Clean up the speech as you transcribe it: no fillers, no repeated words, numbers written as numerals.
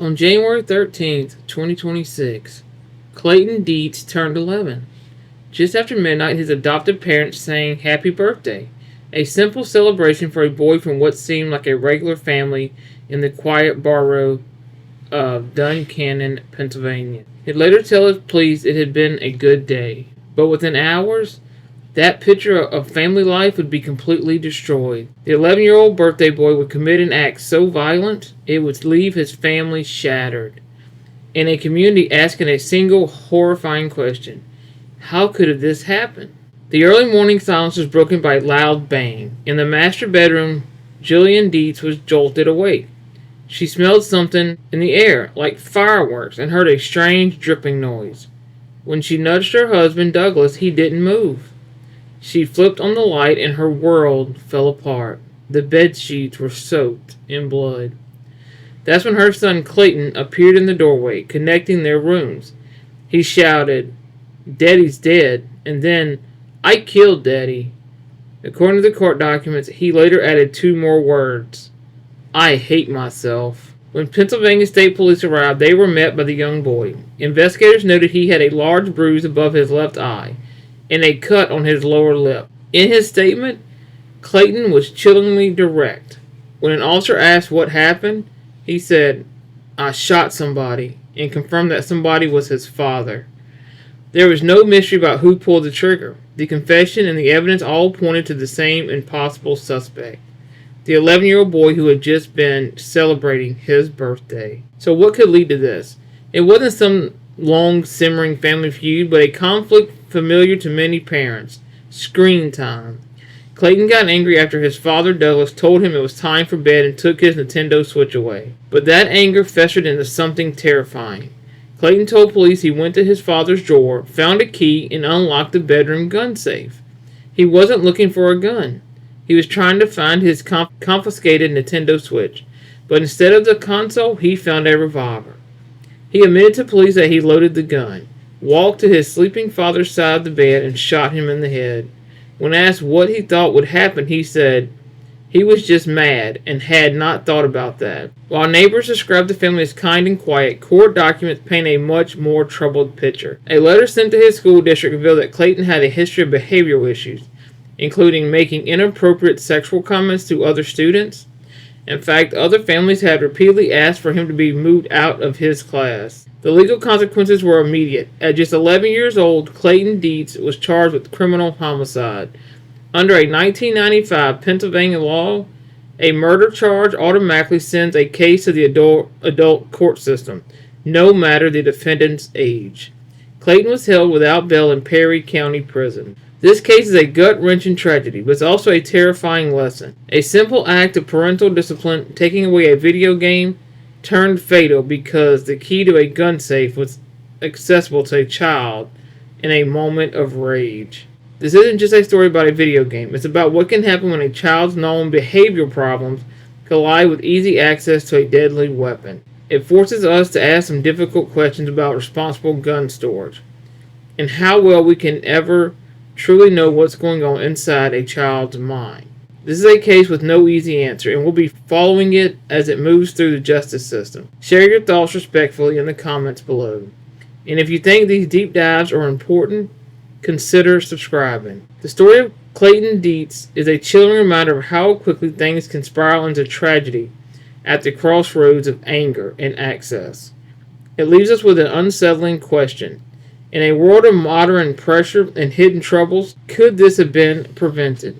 On January 13th, 2026, Clayton Dietz turned 11. Just after midnight, his adoptive parents sang Happy Birthday, a simple celebration for a boy from what seemed like a regular family in the quiet borough of Duncannon, Pennsylvania. He'd later tell his police it had been a good day, but within hours, that picture of family life would be completely destroyed. The 11-year-old birthday boy would commit an act so violent it would leave his family shattered, and a community asking a single horrifying question: how could this happen? The early morning silence was broken by a loud bang. In the master bedroom, Jillian Dietz was jolted awake. She smelled something in the air, like fireworks, and heard a strange dripping noise. When she nudged her husband, Douglas, he didn't move. She flipped on the light and her world fell apart. The bed sheets were soaked in blood. That's when her son Clayton appeared in the doorway, connecting their rooms. He shouted, "Daddy's dead," and then, "I killed Daddy." According to the court documents, he later added two more words: "I hate myself." When Pennsylvania State Police arrived, they were met by the young boy. Investigators noted he had a large bruise above his left eye and a cut on his lower lip. In his statement, Clayton was chillingly direct. When an officer asked what happened, he said, "I shot somebody," and confirmed that somebody was his father. There was no mystery about who pulled the trigger. The confession and the evidence all pointed to the same impossible suspect: the 11-year-old boy who had just been celebrating his birthday. So what could lead to this? It wasn't some long simmering family feud, but a conflict familiar to many parents: screen time. Clayton got angry after his father Douglas told him it was time for bed and took his Nintendo Switch away. But that anger festered into something terrifying. Clayton told police he went to his father's drawer, found a key, and unlocked the bedroom gun safe. He wasn't looking for a gun. He was trying to find his confiscated Nintendo Switch, but instead of the console, he found a revolver. He admitted to police that he loaded the gun, walked to his sleeping father's side of the bed, and shot him in the head. When asked what he thought would happen, he said he was just mad and had not thought about that. While neighbors described the family as kind and quiet, court documents paint a much more troubled picture. A letter sent to his school district revealed that Clayton had a history of behavioral issues, including making inappropriate sexual comments to other students. In fact, other families had repeatedly asked for him to be moved out of his class. The legal consequences were immediate. At just 11 years old, Clayton Dietz was charged with criminal homicide. Under a 1995 Pennsylvania law, a murder charge automatically sends a case to the adult court system, no matter the defendant's age. Clayton was held without bail in Perry County Prison. This case is a gut-wrenching tragedy, but it's also a terrifying lesson. A simple act of parental discipline, taking away a video game, turned fatal because the key to a gun safe was accessible to a child in a moment of rage. This isn't just a story about a video game. It's about what can happen when a child's known behavioral problems collide with easy access to a deadly weapon. It forces us to ask some difficult questions about responsible gun storage and how well we can ever truly know what's going on inside a child's mind. This is a case with no easy answer, and we'll be following it as it moves through the justice system. Share your thoughts respectfully in the comments below. And if you think these deep dives are important, consider subscribing. The story of Clayton Dietz is a chilling reminder of how quickly things can spiral into tragedy at the crossroads of anger and access. It leaves us with an unsettling question. In a world of modern pressure and hidden troubles, could this have been prevented?